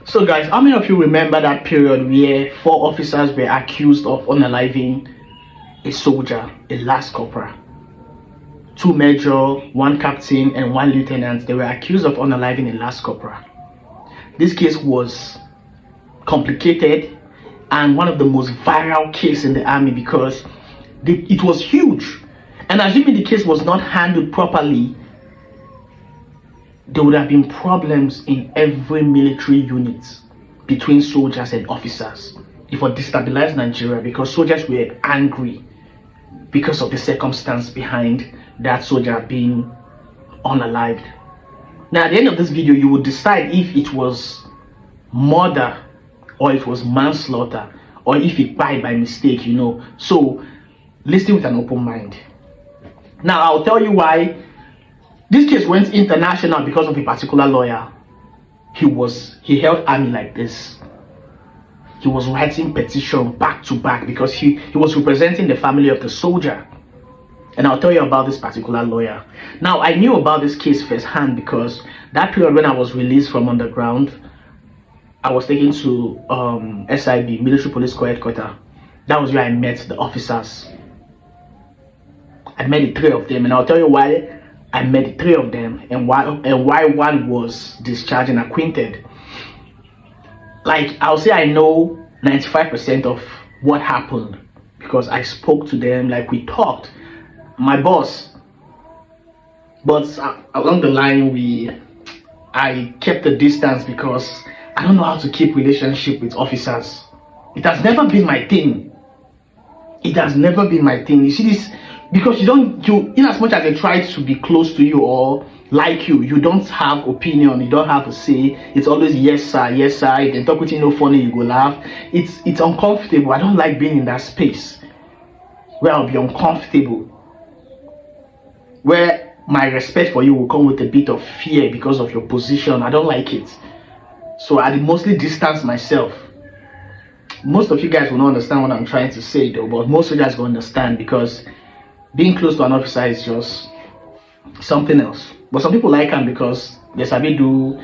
So guys, how many of you remember that period where 4 officers were accused of unaliving a soldier, a Lance Corporal? 2 major, 1 captain, and 1 lieutenant. They were accused of unaliving a Lance Corporal. This case was complicated and one of the most viral cases in the army because it was huge. And assuming the case was not handled properly, there would have been problems in every military unit between soldiers and officers. It would destabilize Nigeria because soldiers were angry because of the circumstance behind that soldier being unalived. Now at the end of this video, you will decide if it was murder or it was manslaughter or if it died by mistake, So listen with an open mind. Now I'll tell you why this case went international because of a particular lawyer. He held army like this. He was writing petition back to back because he was representing the family of the soldier. And I'll tell you about this particular lawyer. Now I knew about this case firsthand because that period when I was released from underground, I was taken to SIB, Military Police Corps Headquarters. That was where I met the officers. I met the 3 of them, and I'll tell you why I met the 3 of them and why 1 was discharged and acquitted. Like, I'll say I know 95% of what happened because I spoke to them, like we talked. My boss. But along the line, I kept the distance because I don't know how to keep relationship with officers. It has never been my thing. It has never been my thing. You see this, because in as much as they try to be close to you or like you don't have opinion, you don't have a say. It's always yes sir, yes sir. If they talk with you no funny, you go laugh. It's uncomfortable. I don't like being in that space where I'll be uncomfortable, where my respect for you will come with a bit of fear because of your position. I don't like it. So I mostly distance myself. Most of you guys will not understand what I'm trying to say though, but most of you guys will understand because being close to an officer is just something else. But some people like him because they sabi do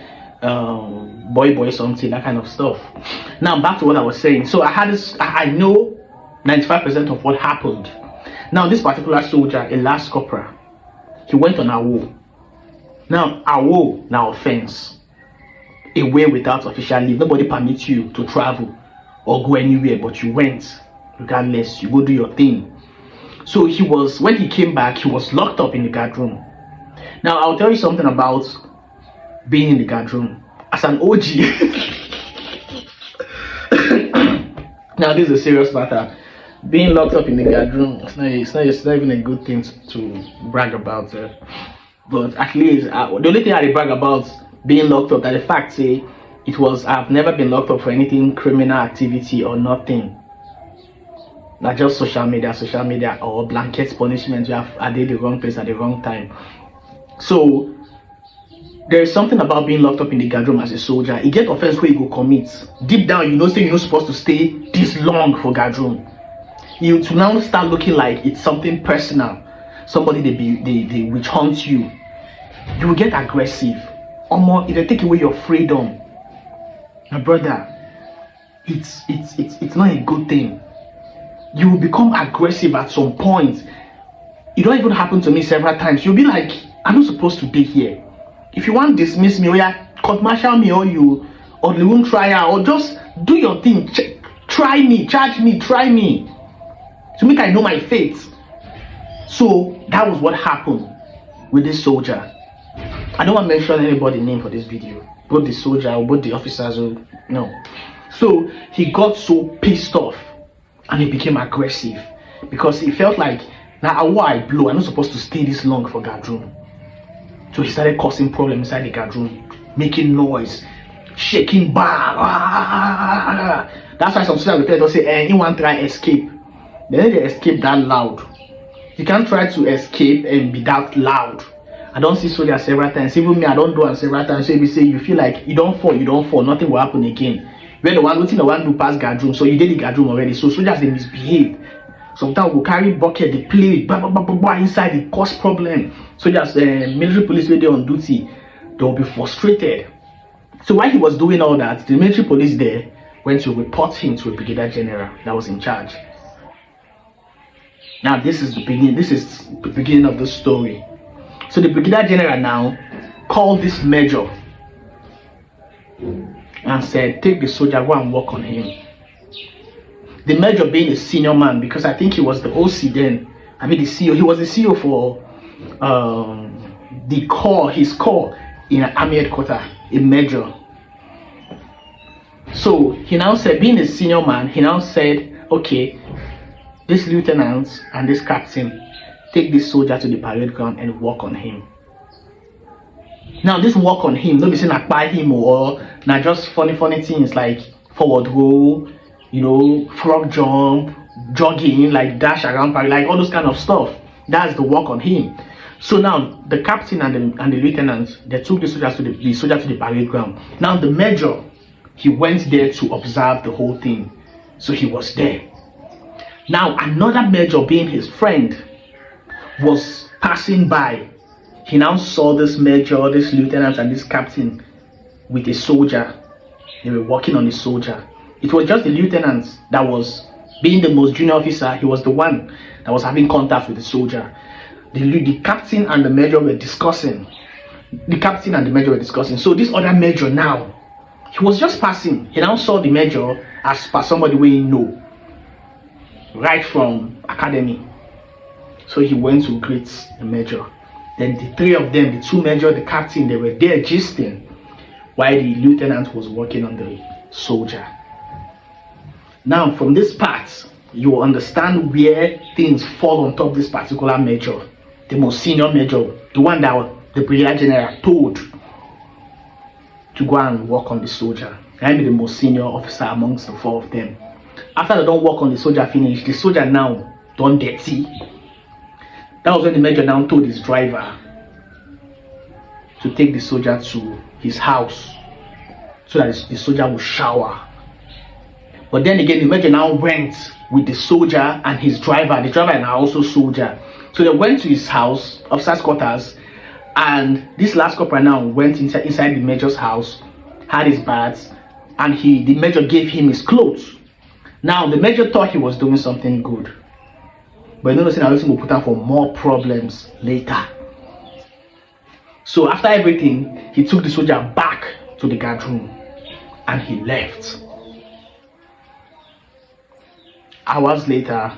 boy something, that kind of stuff. Now back to what I was saying. So I know 95% of what happened. Now this particular soldier, a Lance Corporal, he went on AWO. Now AWO, now offense. Away without official leave. Nobody permits you to travel or go anywhere, but you went regardless. You go do your thing. So when he came back, he was locked up in the guardroom. Now I'll tell you something about being in the guardroom as an OG. Now this is a serious matter. Being locked up in the guardroom, it's not even a good thing to brag about. But at least the only thing I brag about being locked up, that the fact I've never been locked up for anything criminal activity or nothing. Not just social media or blanket punishment. I did the wrong place at the wrong time. So there is something about being locked up in the guardroom as a soldier. You get offense where you go commit. Deep down, you're not supposed to stay this long for guardroom. You to now start looking like it's something personal. Somebody they witch hunt you. You will get aggressive. If they take away your freedom, my brother, it's not a good thing. You will become aggressive at some point. It don't even happen to me several times. You'll be like, I'm not supposed to be here. If you want to dismiss me, or court martial me, or the room trial, or just do your thing. Try me, charge me, try me, to make I know my fate. So that was what happened with this soldier. I don't want to mention anybody's name for this video, both the soldier or both the officers. No. So he got so pissed off and he became aggressive because he felt like, now I blow, I'm not supposed to stay this long for guardroom. So he started causing problems inside the guardroom, making noise, shaking bang. That's why some soldiers will say, anyone try escape. Then they escape that loud. You can't try to escape and be that loud. I don't see soldiers several times. Even me, I don't do it several times. So if you say you feel like you don't fall, nothing will happen again. We're the one do pass guardroom, so you did the guardroom already. So soldiers, they misbehave. Sometimes we'll carry bucket, they play inside, it cause problem. Soldiers, military police when they're on duty, they'll be frustrated. So while he was doing all that, the military police there went to report him to a Brigadier General that was in charge. Now this is the beginning of the story. So the Brigadier General now called this major and said, take the soldier, go and work on him. The major, being a senior man, because I think he was the OC then, I mean the CEO, he was the CEO for his corps in an army headquarters, a major. So he now said, being a senior man, he now said, okay, this lieutenant and this captain, take this soldier to the parade ground and work on him. Now this work on him, don't be saying like buy him or not just funny things like forward roll, frog jump, jogging, like dash around, like all those kind of stuff. That's the work on him. So now the captain and the lieutenant, they took the soldier to the parade ground. Now the major, he went there to observe the whole thing. So he was there. Now another major, being his friend, was passing by. He now saw this major, this lieutenant and this captain with a soldier. They were working on a soldier. It was just the lieutenant that was, being the most junior officer, he was the one that was having contact with the soldier. The captain and the major were discussing. So this other major now, he was just passing. He now saw the major as per somebody we know, right from academy. So he went to greet the major. Then the three of them, the two major, the captain, they were there gisting while the lieutenant was working on the soldier. Now from this part, you will understand where things fall on top of this particular major, the most senior major, the one that the Brigadier General told to go and work on the soldier. And be the most senior officer amongst the four of them. After they don't work on the soldier finish, the soldier now done dirty. That was when the major now told his driver to take the soldier to his house so that the soldier would shower. But then again, the major now went with the soldier and his driver. The driver and also soldier. So they went to his house, officer's quarters, and this Lance Corporal now went inside the major's house, had his bath, and the major gave him his clothes. Now the major thought he was doing something good, but you know, I was going to put down for more problems later. So after everything, he took the soldier back to the guardroom and he left. Hours later,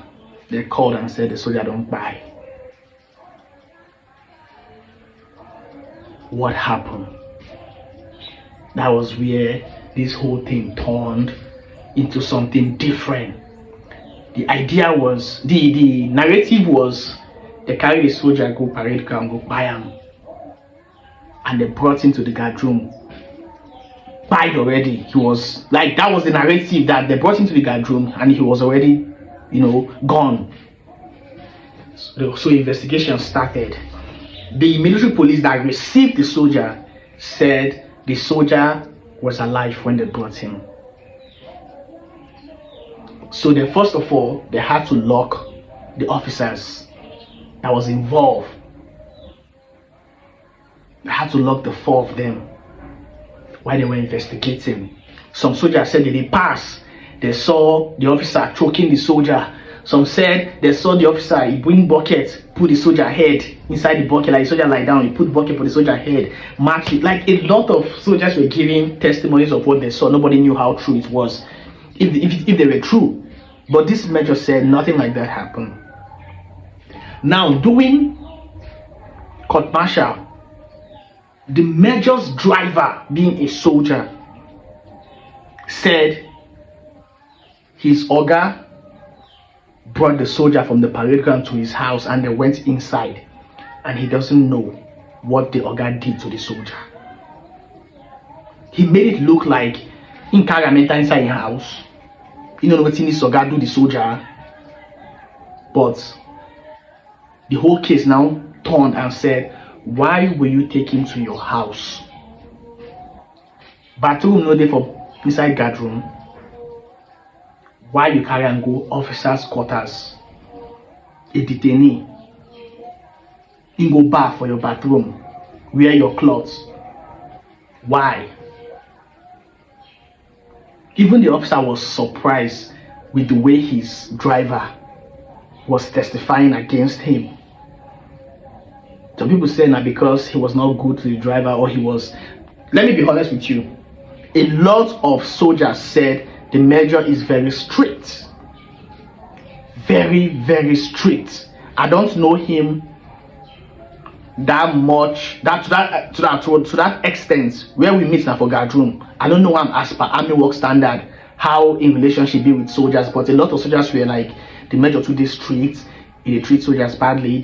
they called and said the soldier don't buy. What happened? That was where this whole thing turned into something different. The idea was, the narrative was, they carried the soldier, go parade ground, go buy him, and they brought him to the guardroom. Buyed already. He was like, that was the narrative, that they brought him to the guardroom and he was already, gone. So investigation started. The military police that received the soldier said the soldier was alive when they brought him. So they, first of all, they had to lock the officers that was involved. They had to lock the four of them while they were investigating. Some soldiers said they pass. They saw the officer choking the soldier. Some said they saw the officer, he bring bucket, put the soldier head inside the bucket, like the soldier lie down, he put bucket for the soldier head, match it. Like a lot of soldiers were giving testimonies of what they saw. Nobody knew how true it was, if they were true. But this major said nothing like that happened. Now, doing court martial, the major's driver, being a soldier, said his oga brought the soldier from the parade ground to his house and they went inside, and he doesn't know what the oga did to the soldier. He made it look like in Karamenta inside his house. You know what his oga do the soldier, but the whole case now turned and said, why will you take him to your house? Bathroom no dey for inside guardroom. Why you carry and go officers' quarters? A detainee. You go bath for your bathroom. Wear your clothes. Why? Even the officer was surprised with the way his driver was testifying against him. Some people say that because he was not good to the driver, or he was, let me be honest with you, a lot of soldiers said the major is very strict. Very, very strict. I don't know him that much, to that extent. Where we meet now for Guardroom, I don't know him as per army work standard, how in relationship be with soldiers, but a lot of soldiers were like, the major to this strict, they treat soldiers badly,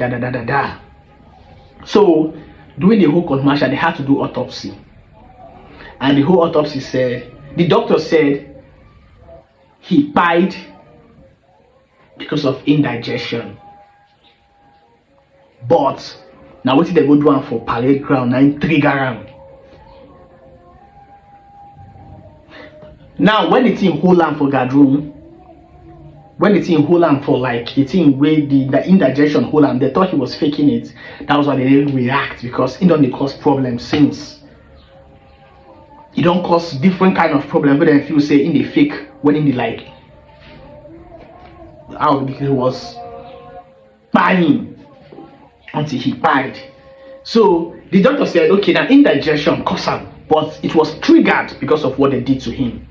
So during the whole court martial, they had to do autopsy, and the whole autopsy said, the doctor said he died because of indigestion. But now what did they go do for parade ground 9 trigger am? Now when the team hold on for Guardroom, when the team hold on for like the team where the indigestion hold on, they thought he was faking it. That was why they didn't react, because it don't cause problems since. It don't cause different kind of problem, but then if you say in the fake, when in the like, how he was buying until he died. So the doctor said, okay, now indigestion caused him, but it was triggered because of what they did to him.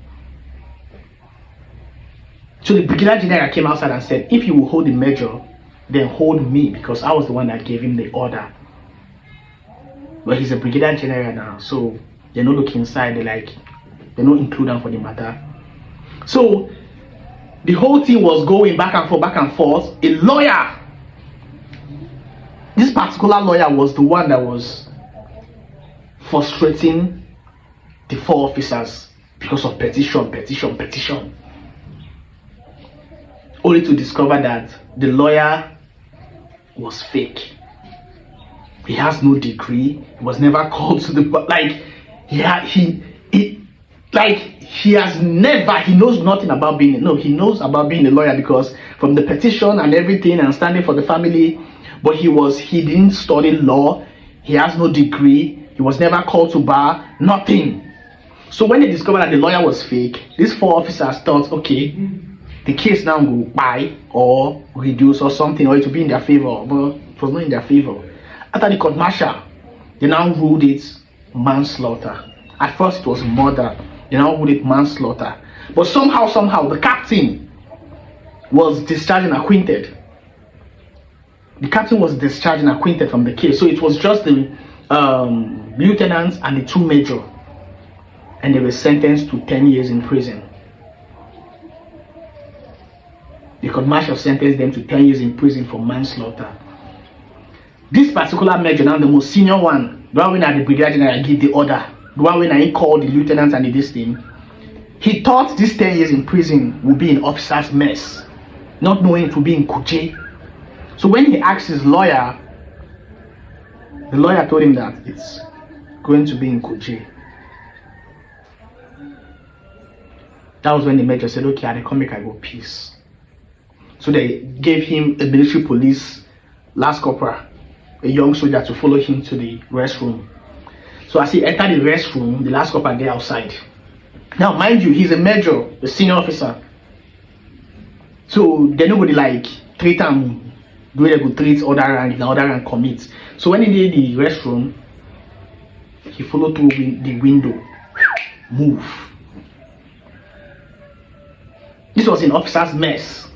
So the Brigadier General came outside and said, if you will hold the major, then hold me, because I was the one that gave him the order. But he's a Brigadier General now, so they don't look inside, they don't include him for the matter. So the whole thing was going back and forth. A lawyer, this particular lawyer was the one that was frustrating the 4 officers because of petition. Only to discover that the lawyer was fake. He has no degree. He was never called to the he knows nothing about being he knows about being a lawyer, because from the petition and everything and standing for the family, but he didn't study law. He has no degree. He was never called to bar, nothing. So when they discovered that the lawyer was fake, these 4 officers thought, okay, the case now go buy or reduce or something, or it will be in their favor, but it was not in their favor. After the court martial, they now ruled it manslaughter. At first it was murder, they now ruled it manslaughter. But somehow the captain was discharged and acquitted. The captain was discharged and acquitted from the case. So it was just the lieutenants and the 2 major, and they were sentenced to 10 years in prison. The court martial sentenced them to 10 years in prison for manslaughter. This particular major, now the most senior one, the one when the Brigadier General gave the order, the one when I called the lieutenants and this thing, he thought this 10 years in prison would be in officer's mess, not knowing it would be in Kuje. So when he asked his lawyer, the lawyer told him that it's going to be in Kuje. That was when the major said, okay, I come make I go peace. So they gave him a military police, Lance Corporal, a young soldier, to follow him to the restroom. So as he entered the restroom, the Lance Corporal there outside. Now, mind you, he's a major, a senior officer. So they nobody treat him the way they could treat other rank, the other rank commit. So when he did the restroom, he followed through the window. Move. This was an officer's mess.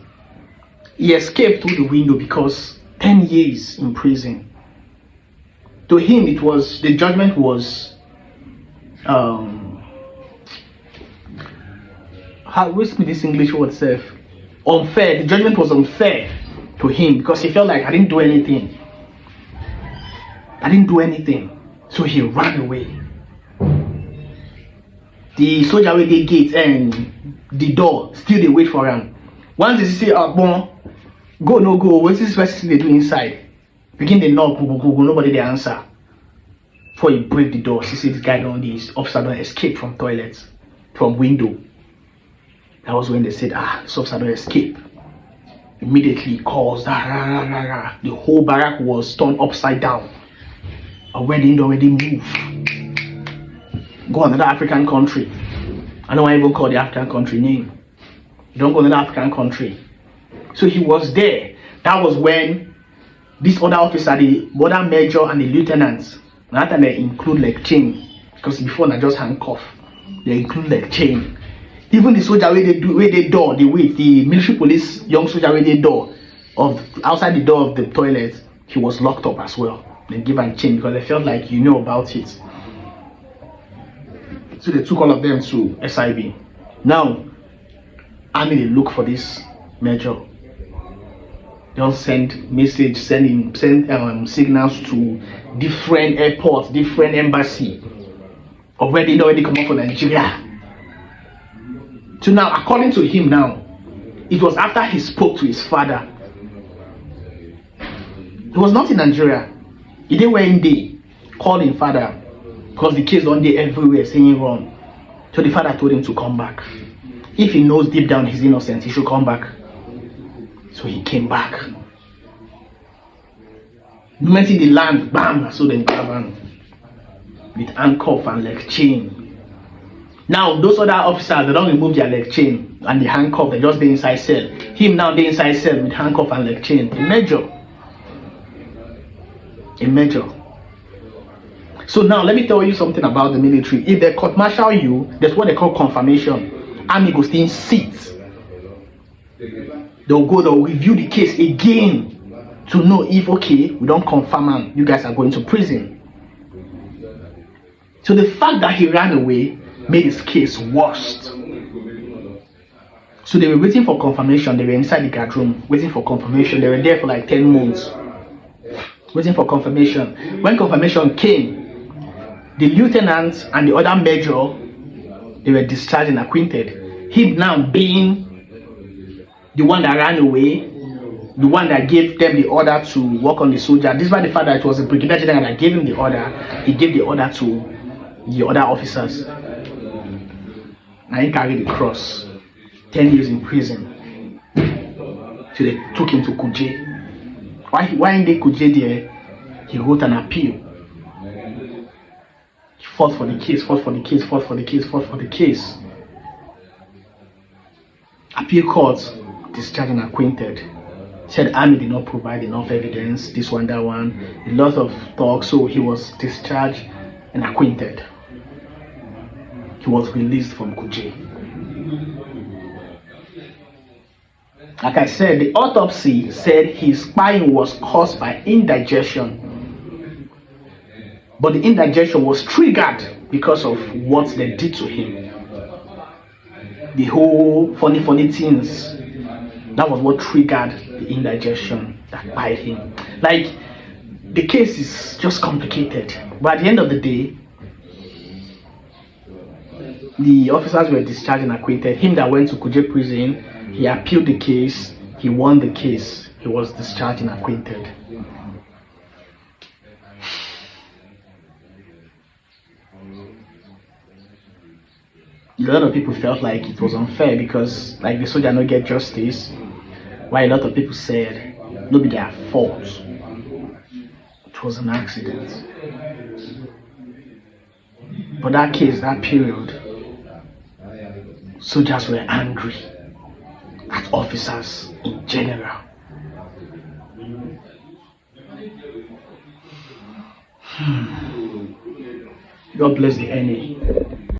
He escaped through the window because 10 years in prison. To him, the judgment was, what's this English word, self? Unfair. The judgment was unfair to him because he felt like I didn't do anything. So he ran away. The soldier with the gate and the door, still they wait for him. Once they say, go, no go, what's this person they do inside? Begin the knock, go, nobody they answer. Before you break the door, see this guy don't, this officer don't escape from toilets, from window. That was when they said, this officer don't escape. Immediately he calls, the whole barrack was turned upside down. Already move. Go another African country. I don't even call the African country name. You don't go to the African country. So he was there. That was when this other officer, the other major and the lieutenants, that time they include like chain, because before they just handcuff, they include like chain. Even the soldier where they door, the military police young soldier where they door of outside the door of the toilet, he was locked up as well. They give him chain because they felt like you know about it. So they took all of them to SIB. Now, Army they look for this major. They don't send message, send signals to different airports, different embassy of where they already come up from Nigeria. So now, according to him now, it was after he spoke to his father. He was not in Nigeria. He didn't went there, called his father, because the kids on there everywhere saying wrong. So the father told him to come back. If he knows deep down he's innocent, he should come back. So he came back. The moment he land, bam, so then caravan with handcuff and leg chain. Now those other officers, they don't remove their leg chain and the handcuff, they just stay inside cell. Him now they inside cell with handcuff and leg chain. A major. So now let me tell you something about the military. If they court martial you, that's what they call confirmation. Army go stay in seats. They'll review the case again to know if okay, we don't confirm and you guys are going to prison. So the fact that he ran away made his case worse. So they were waiting for confirmation. They were inside the guardroom waiting for confirmation. They were there for like 10 months waiting for confirmation. When confirmation came, the lieutenants and the other major, they were discharged and acquitted. Him now being the one that ran away, the one that gave them the order to work on the soldier. Despite the fact that it was the Brigadier General that gave him the order, he gave the order to the other officers. And he carried the cross. 10 years in prison. So they took him to Kuje. Why in the Kuje there? He wrote an appeal. He fought for the case. Appeal court discharged and acquitted. Said Army did not provide enough evidence, this one, that one. A lot of talk, so he was discharged and acquitted. He was released from Kuje. Like I said, the autopsy said his spine was caused by indigestion. But the indigestion was triggered because of what they did to him. The whole funny things. That was what triggered the indigestion that bite him. Like, the case is just complicated. But at the end of the day, the officers were discharged and acquitted. Him that went to Kuje prison, he appealed the case, he won the case, he was discharged and acquitted. A lot of people felt like it was unfair because like the soldier not get justice, while a lot of people said no be their fault. It was an accident. But that case, that period, soldiers were angry at officers in general. God bless the enemy.